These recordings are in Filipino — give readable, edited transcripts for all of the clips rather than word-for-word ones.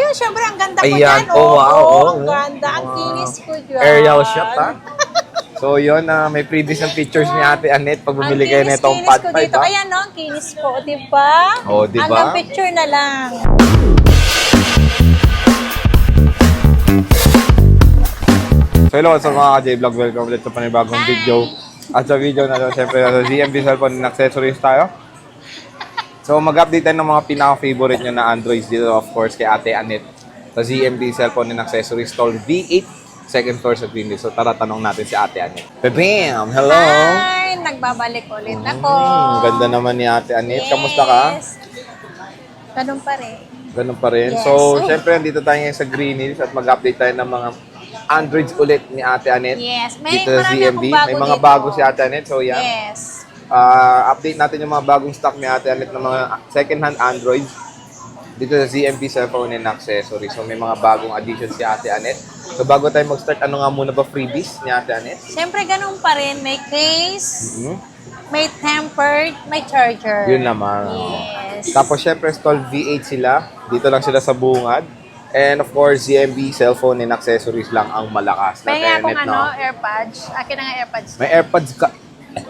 Ayun, syempre, ang ganda ko Ayan. dyan. Oh, wow. Ang ganda. Ang kinis ko dyan. Aerial shot, ha? So, yun, may previous ng pictures ni Ate Annette pag bumili kayo nitong kinis Pad ko 5, dito. ha? Ayan, no? Ang kinis ko. Diba? Oh, diba? Hanggang picture na lang. So, hello sa mga ka-J-Vlog. Welcome ulit sa panibagong video. At sa video na to, siyempre, sa ZMB cellphone and accessories tayo. So, mag-update tayo ng mga pinaka-favorite nyo na Androids dito, of course, kay Ate Annette. Sa ZMB cellphone and accessories store V8. Second floor sa Greenleaf. So, tara, tanong natin si Ate Annette. Bam! Hello! Hi! Nagbabalik ulit ako. Ganda naman ni Ate Annette. Kamusta ka? Ganun pa rin. Ganun pa rin. Yes. So, syempre, dito tayo ngayon sa Greenleaf at mag-update tayo ng mga Androids ulit ni Ate Annette. Yes. Dito sa Marami ZMB. akong bago May mga dito. bago si Ate Annette. So, yan. Yes. Update natin yung mga bagong stock ni Ate Annette ng mga second-hand Androids dito sa ZMB cellphone and accessories. So, may mga bagong addition si Ate Annette. So, bago tayo mag-start, ano nga muna ba freebies ni Ate Annette? Siyempre, ganun pa rin. May case, may tempered, may charger. Yun naman. Yes. Tapos, syempre, stall V8 sila. Dito lang sila sa bungad. And of course, ZMB cellphone and accessories lang ang malakas. May nga akong Annette, no? AirPods. Akin na nga AirPods. May AirPods ka.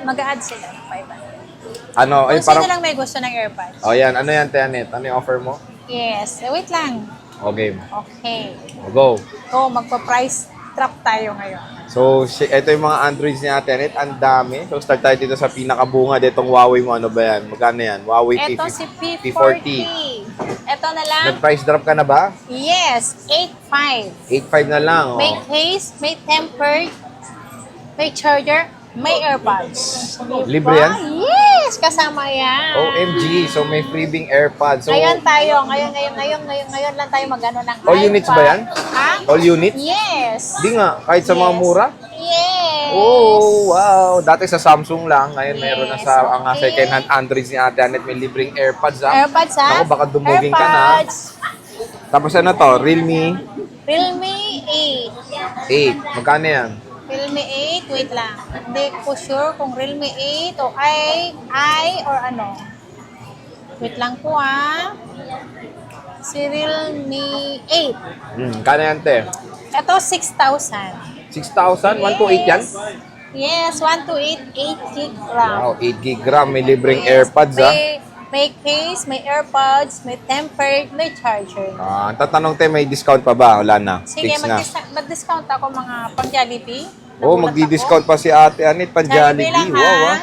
Mag-a-add sila ng 500. Ano? Ay, Kung sino parang... lang may gusto ng AirPods. Oh, yan. Ano yan, Annette? Ano yung offer mo? Yes. Wait lang. O, game. Okay. Go. So, magpa-price trap tayo ngayon. So, ito yung mga Androids ni Ate Annette. Ang dami. So, start tayo dito sa pinakabungad. Itong Huawei mo. Ano ba yan? Magkano yan? Huawei Ito si P40. P40. Ito na lang. Nag-price drop ka na ba? Yes. 8.5. 8.5 na lang. Oh. May case, may tempered, may charger, may AirPods. Libre yan? Yes! Kasama yan. OMG. So, may freebing AirPods. So, Ngayon tayo, ngayon lang tayo magano ng all units ba yan? Ha? All units? Yes. Di nga. Kahit sa mga Yes. mura? Yes. Oh, wow. Dati sa Samsung lang. Ngayon meron na Yes, sa ang okay. second-hand Androids ni Ate Annette. May libreng AirPods, ha? AirPods ha? Ako, baka dumugin ka na. AirPods. Tapos ano to? Realme Realme 8. Magkano yan? 8. Realme 8, wait lang. Hindi ko sure kung Realme 8 o I or ano. Wait lang po ha. Si Realme 8. Magkano yan, te? Ito 6,000. 6,000? 128 yan? Yes, 128, 8 gig RAM. Wow, 8 gig RAM. May libreng Yes. AirPods, ha? May case, may AirPods, may tempered, may charger. Ang tatanong, te, may discount pa ba? Wala na. Sige, Fix na. mag-discount ako mga pang-Jollibee. Oh, Nagulat magdi-discount ako. pa si Ate Annette pang Jollibee lang, Jollibee. Wow, ha? ah.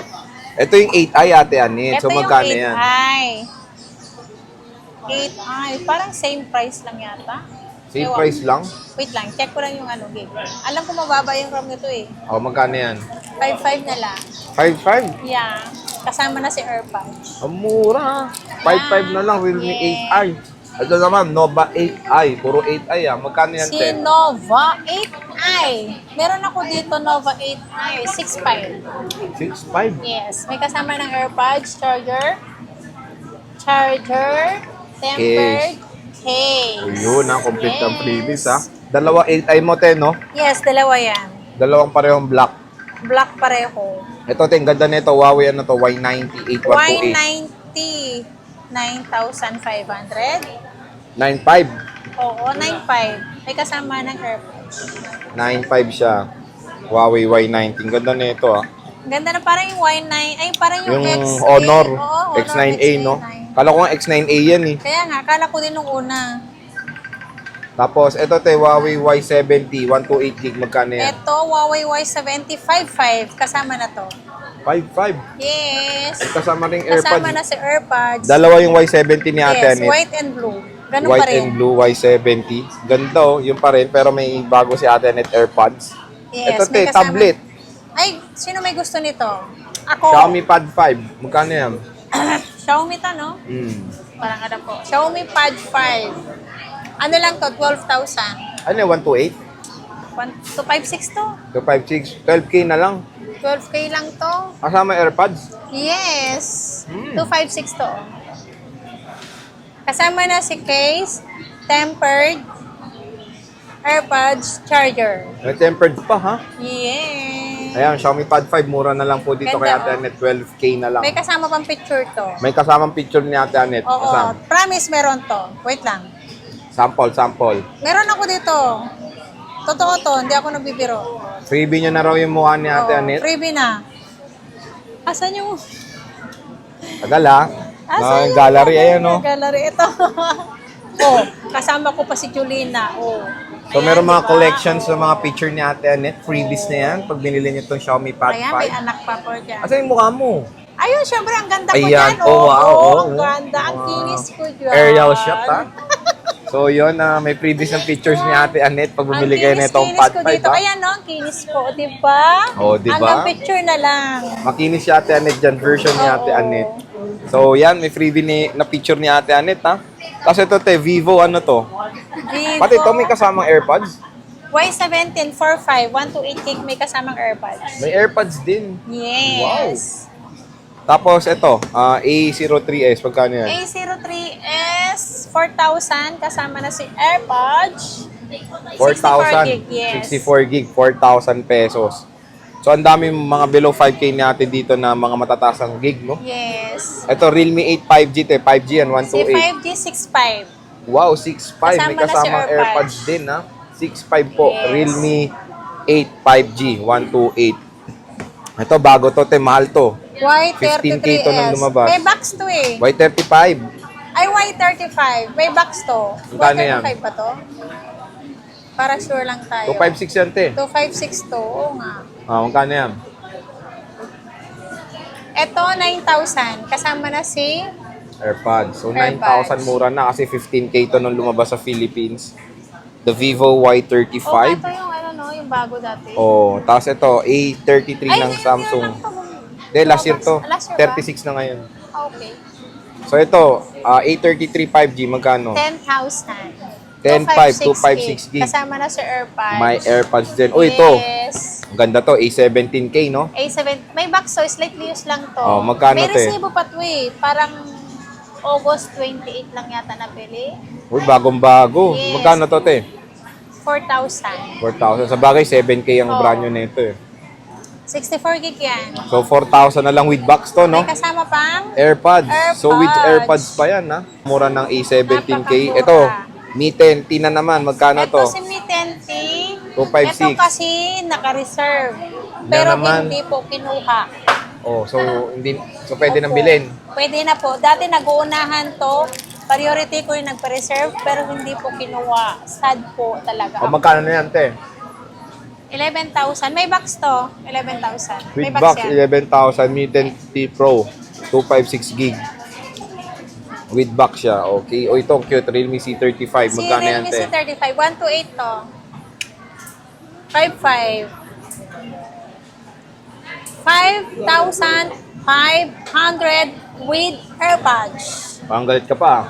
Ito yung 8i, Ate Annette. Ito So, magkano yung yan? 8i. 8i. Parang same price lang yata. Same Ewan. price lang? Wait lang, check ko lang yung ano, gig. Alam ko mababa yung RAM nito eh. Oh, magkano yan? 5.5 na lang. 5.5? Yeah. Kasama na si AirPods. Ang mura. 5.5 na lang, Realme Yes. 8i. Ito naman, Nova 8i. Puro 8i, ah. Magkano yan, Si te? Nova 8i. Meron ako dito Nova 8i. 6.5. 6.5. Yes. May kasama ng AirPods, charger, tempered, case. O yun, ha. Complete ang Yes. freebies, ha. Dalawa 8i mo, te, no? Yes, dalawa yan. Dalawang parehong black. Black pareho. Ito, te, ang ganda nito. Huawei, ano to? Y90 8128. Y90, 9,500. 9.5. Oo, 9,500. May kasama ng AirPods. 9.5 siya. Huawei Y90. Ang ganda nito, ah. Ganda na parang yung Y9. Ay, parang yung, Yung X8. Honor. Oo, Honor X9A, no? X9. Kala ko nga X9A yan, eh. Kaya nga, akala ko din nung una. Tapos, ito, te, Huawei Y70. 128 gig. Magkano yan? Ito, Huawei Y70 5.5. Kasama na to. 5.5. Yes. Kasama ring Kasama AirPods. na si AirPods. Dalawa yung Y70 ni Ate Yes, Annette. white and blue. Ganun White pa rin. and blue Y70. Ganda, oh. Yung pa rin. Pero may bago si Ate Annette AirPods. Yes, Ito, may te, kasama. tablet. Ay, sino may gusto nito? Ako. Xiaomi Pad 5. Magkano yan? Xiaomi to, no? Parang alam ko. Xiaomi Pad 5. Ano lang to? 12,000. Ano yung 128? 256 to. 256. 12K na lang. 12K lang to. Kasama AirPods? Yes. 256 to. Kasama na si case, tempered, AirPods, charger. May tempered pa, ha? Yes. Ayan, Xiaomi Pad 5. Mura na lang po dito kay Ganda, Ate Annette. 12K na lang. May kasama pang picture to. May kasamang picture ni Ate Annette. Oo, Kasama. promise meron to. Wait lang. Sample. Meron ako dito. Totoo to, hindi ako nagbibiro. Freebie nyo na raw yung mukha ni Ate Oo, Anet. freebie na. Asan yung... Tagal ha. Asan yung Gallery, ayan o. gallery? Ito. Oh, kasama ko pa si Julina. Oh. So, Ayan, meron mga diba? collections ng mga picture ni Ate Anet. Freebies na yan. Pag binili niyo itong Xiaomi Pad Ayan, may 5. anak pa po dyan. Asan yung mukha mo? Ayun, syempre, ang ganda ko Ayan. dyan. Oh, wow, oh. Ang ganda. Ang Wow. kinis ko dyan. Aerial shot ha. So, yun. may freebies ng pictures ni Ate Anet pag bumili kayo na itong Pad ko 5 dito. ha. Ayan, no? Ang kinis ko. Diba? Oh, diba? Hanggang picture na lang. Makinis si Ate Anet dyan. Version ni Ate Oo. Anet. So, yan. May freebie na picture ni Ate Anet ha. Tapos ito, Vivo, ano to? Vivo. Pati ito, may kasamang AirPods. Y17 45, 128 gig may kasamang AirPods. May AirPods din. Yes. Tapos ito, A03s, pagkano yan? A03s 4,000 kasama na si AirPods. 4,000. 64 gig, yes. 64 gig, 4,000 pesos. So, ang dami mga below 5K natin dito na mga matatasang gig, no? Yes. Ito, Realme 8 5G, 5G yan, Si 128. 5G 65. Wow, 6.5. May Kasama na si kasamang AirPods. AirPods din, ha? 6.5 po. Yes. Realme 8 5G, 128. Ito, bago to, mahal to. 15K to nang Y33s. lumabas. May box to eh. Y35. Ay, Y35. May box to. Magkano yan? Y35 ba to? Para sure lang tayo. 256 yan, te. 256 to. Oo nga. Magkano yan? Ito, 9,000. Kasama na si... AirPods. So, AirPods. 9,000 mura na kasi 15K to nung lumabas sa Philippines. The Vivo Y35. Oh, ito yung ano no, yung bago dati. Oh, tapos ito, A33 ng ngayon Samsung. lang to. Hindi, last year to. Last year ba? 36 na ngayon. Okay. So, ito, A33 5G, magkano? 10,000. 10,500, 256 gig. Kasama na sa AirPods. May AirPods din. Oh, ito. Yes. Ang ganda to, A17K, no? A7. May box to, slightly used lang to. Oh, magkano may to eh? resibo pa to eh. Parang August 28 lang yata nabili. Uy, bagong-bago. Yes. Magkano to, te? 4,000. 4,000. Sa bagay, 7K ang Oh. brand new na ito, eh. 64 gig yan. So, 4,000 na lang with box to, no? May kasama pang AirPods. So, with AirPods. AirPods pa yan, ha? Mura ng A17K. Napakamura. Ito, Mi 10T na naman. Magkano Ito to? si Mi 10T. 256. Ito kasi naka-reserve. Pero naman. hindi po kinuha. Oh, so, pwede nang bilhin. Pwede na po. Dati nag-uunahan to. Priority ko yung nagpa-reserve pero hindi po kinuha. Sad po talaga. O, magkano na yan, te? 11,000. May box to. 11,000. With May box, yan. 11,000. Mi 10T Pro. 256 gig. With box siya. Okay. O, ito, cute. Realme C35. Si Magkano yan, Realme te? C35. 128 to. 5,500. 5,500 with AirPods. Ang galit ka pa.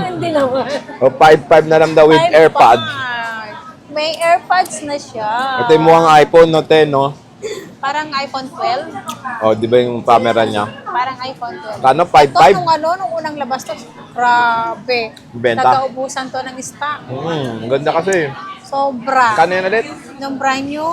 Hindi naman. O, 5.5 na lang daw with 5,500. AirPods. May AirPods na siya. Ito yung mukhang iPhone, no, te, no? Parang iPhone 12. O, di ba yung camera niya? Parang iPhone 12. Kano? Ito 5.5? nung unang labas to, grabe. Benta? Nagkaubusan to ng stock. Ang ganda kasi. Sobra. Kano yan ulit? Yung brand new,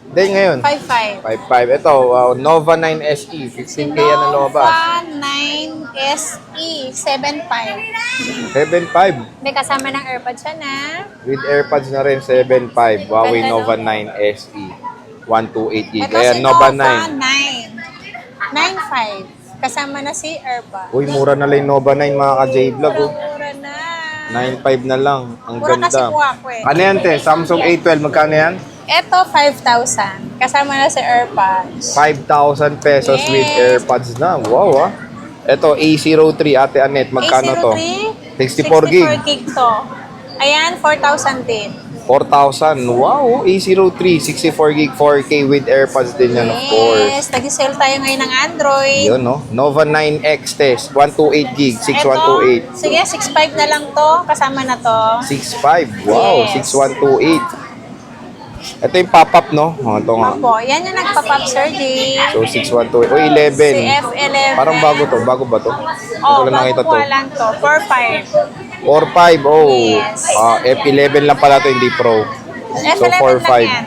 Hindi, ngayon. 5,500. 5.5. Ito, Nova 9 SE. 15K yan ang lumabas. Nova 9 SE 7,500. 7.5. May kasama ng AirPods siya na. With AirPods na rin, 7.5. Huawei Ganda, Nova no? 9 SE. 128 gig. Ito Ayan, si Nova Nova 9. 9. 9,500. Kasama na si AirPods. Uy, mura na lang yung Nova 9 mga ka-J-Vlog. Oh. Mura na. 9.5 na lang. Ang Mura kasi ganda. kuha ko eh. Ano yan, te? Samsung A12. Magkano yan? Ito, 5,000. Kasama na si AirPods. 5,000 pesos with Yes. AirPods na. Wow, ah. Ito, A03, Ate Anet. Magkano to? A03, 64 gig. 64 gig to. Ayan, 4,000 din. 4,000. Wow, A03, 64 gig, 4K with AirPods din yan, of course. Yes, nag-sale tayo ngayon ng Android. Yun, no? Nova 9X test, 128 gig, 6128. Ito, sige, 6,500 na lang to. Kasama na to. 6.5. Wow, Yes. 6128. Ito yung pop-up, no? Ito nga. Opo, yan yung nagpa-pop, Sir J. So, 6128. O, Si 11. F11. Parang bago to. Bago ba to? Oh, Hindi ko lang bago nakita po to. lang to. 4,500. 4.5. Oh. Yes. F11 lang pala to, hindi Pro. So, F11 lang 4.5. yan.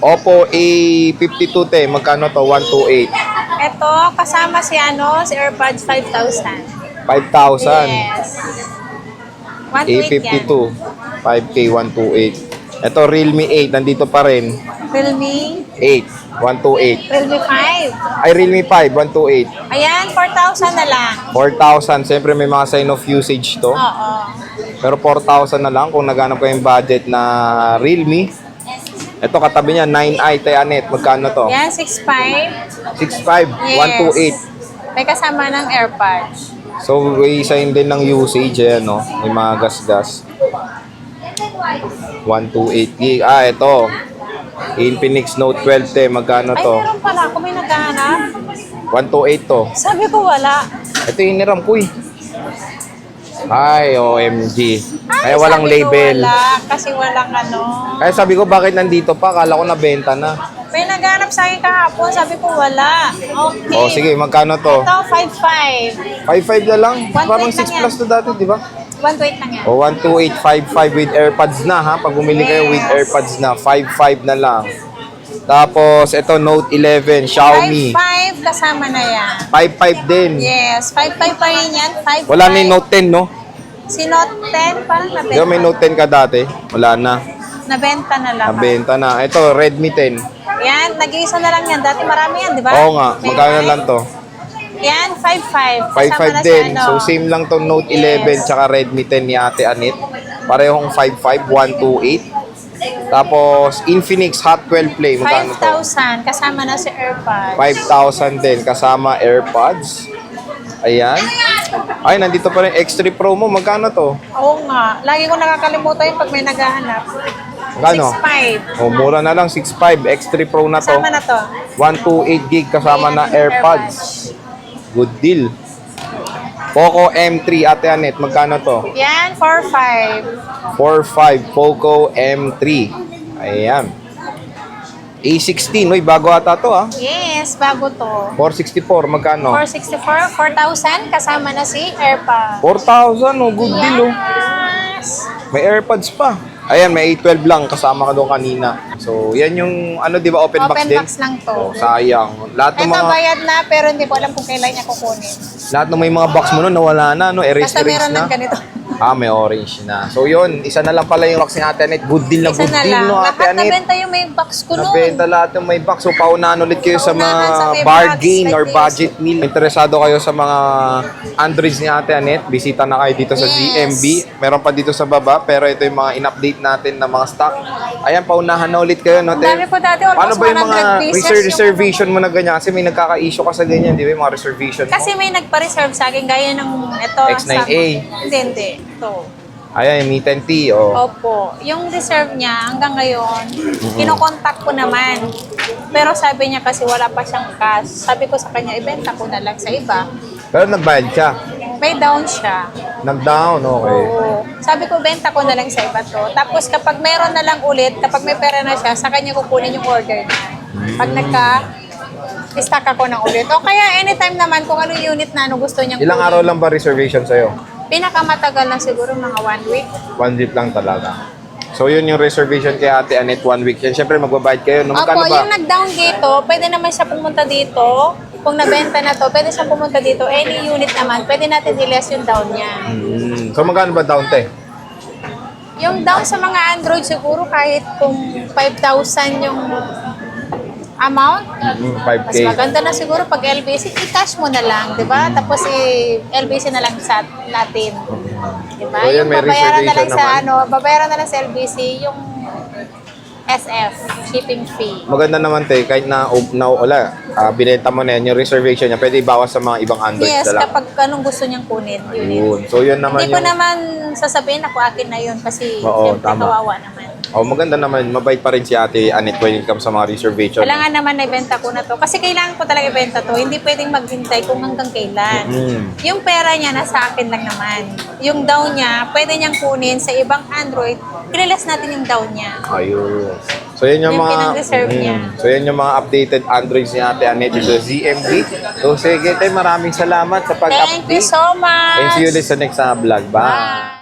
Oppo A52 te, magkano to? 128. Ito, kasama si si AirPods 5,000. 5,000. Yes. 128 A52. 5K, 128. Ito, Realme 8. Nandito pa rin. Realme, 8. 128. Realme 5. Ay, Realme 5. 128. Ayan, 4,000 na lang. 4,000. Siyempre, may mga sign of usage to. Oo. Pero 4,000 na lang kung naghanap ko yung budget na Realme. Ito, katabi niya, 9i Anet. Magkano to? Yan, 6,500. 6,500. Yes. 128. May kasama ng AirPods. So, may sign din ng usage. Ayan, no? May mga gas-gas. 128 gig. Ah, ito. Infinix Note 12T. Magkano Ay, to? meron pala ako. May naghahanap. 128 to. Sabi ko wala. Ito yung hiniram ko eh. Ay, OMG. Ay, walang sabi ko label. wala, kasi walang ano. Kaya sabi ko, bakit nandito pa? Kala ko nabenta na. May naghanap sa akin kahapon. Sabi ko wala. Okay. O, sige, magkano to? Ito, 5,500. 5,500 na lang. 128 Parang lang 6 yan. plus to dati, di ba? 128 lang yan. O, 12855 with AirPods na, ha? Pag bumili kayo with Yes. AirPods na, 5,500 na lang. Tapos, ito, Note 11, Xiaomi. 5,500 kasama na yan. 5,500 din. Yes, 5,500 pa rin yan. 5,500. Wala na yung Note 10, no? Si Note 10, parang Di ba nabenta. may Note 10 ka dati? Wala na. Nabenta na lang. Nabenta na. Ito, Redmi 10. Yan, nag-iisa na lang yan. Dati marami yan, di ba? Oo nga. May Magkano five. lang to? Yan, 5,500. 5,500 din. So, same lang to Note 11 Yes. tsaka Redmi 10 ni Ate Anet. Parehong 5,500, 128. Tapos, Infinix Hot 12 Play. Magkano to? 5,000 kasama na si AirPods. 5,000 din kasama AirPods. Ayan. Ay, nandito pa rin X3 Pro mo. Magkano to? Oo nga. Lagi ko nakakalimutan yung pag may naghahanap. Magkano? 6,500. O, mura na lang. 6,500. X3 Pro na to. Kasama na to. 128 gig kasama na AirPods. Good deal. Poco M3, Ate Anet. Magkano to? Yan, 4,500. 4,500 Poco M3. Ayan. A16. Uy, bago ata to, ah. Yes, bago to. 464. Magkano? 464, 4,000 kasama na si AirPods. 4,000. Oh, good deal, oh. Yes. May AirPods pa. Ayan, may A12 lang. Kasama ka doon kanina. So, yan yung, ano, di ba, open box Open din? box lang to. Oh, sayang. Lahat ng Ito mga, bayad na pero hindi ko alam kung kailan niya kukunin. lahat ng may mga box mo nun, nawala na, no? Erase, Basta erase meron na. ng ganito. Ah, may orange na. So, yun. Isa na lang pala yung box ni Ate Anet. Good deal na Isa good na deal, lang. no, Ate Lahat Anet? nabenta yung may box ko nun. Nabenta lahat yung may box. So, paunahan ulit kayo sa Paunahan sa mga may bargain box or like this. budget meal. Interesado kayo sa mga Androids ni Ate Anet, bisita na kayo dito sa Yes. ZMB. Meron pa dito sa baba, pero ito yung mga in-update natin na mga stock. Ayan, paunahan na ulit kayo, no? Ang dami po dati, almost Paano ba yung mga 100 pieces yung- reservation mo na ganyan? Kasi may nagkaka-issue ka sa ganyan, di ba? Yung mga reservation mo. Kasi may nagpa-reserve sa akin gaya ng ito. X9A. Hindi. Ito. Ayan, yung Meet and Tea, oh. Opo. Yung reserve niya hanggang ngayon, kinokontak ko naman. Pero sabi niya kasi wala pa siyang cash. Sabi ko sa kanya, ibenta ko na lang sa iba. Pero nagbayad siya. May down siya. Nag-down, okay. Oo. Sabi ko, benta ko na lang sa iba to. Tapos kapag meron na lang ulit, kapag may pera na siya, sa kanya kukunin yung order niya. Pag nagka-stack ako ng ulit. O kaya anytime naman kung ano yung unit na ano gusto niyang Ilang kunin. araw lang ba reservation sa'yo? Pinakamatagal na siguro mga 1 week. 1 week lang talaga. So, yun yung reservation kay Ate Anet, 1 week. Yan, syempre, magbabayad kayo. No, Opo, magkano ba? yung nag-down dito, pwede naman siya pumunta dito. Kung nabenta na to, pwede siya pumunta dito. Any unit naman, pwede natin i-less yung down niya. So, magkano ba down, te? Yung down sa mga Android siguro kahit kung 5,000 yung amount, 5K. mas maganda na siguro pag LBC, i-cash mo na lang, di ba? Tapos LBC na lang sa natin. Di ba? So, yun, Yung may babayaran na lang reservation sa naman. babayaran na lang sa LBC yung SF, shipping fee. Maganda naman, te, kahit binenta mo na yan, yung reservation niya, pwede ibawas sa mga ibang Androids Yes, na lang. kapag anong gusto niyang kunin, yun. Yun. So, yun naman Hindi ko yung... naman sasabihin ako akin na yun kasi Oo, siyempre tama. kawawa naman. Oh, maganda naman. Mabait pa rin si Ate Anet when it comes sa mga reservation. Kailangan naman na ibenta ko na to. Kasi kailangan ko talaga ibenta to. Hindi pwedeng maghintay kung hanggang kailan. Yung pera niya nasa akin lang naman. Yung down niya, pwede niyang kunin sa ibang Android. Kililas natin yung down niya. Ayun. So, yan yung Yung mga... pinang-reserve niya. So, yan yung mga updated Androids ni Ate Anet dito sa ZMB. So, sige, te, maraming salamat sa Thank you pag-update. so much! And see you ulit sa next vlog. Bye! Bye!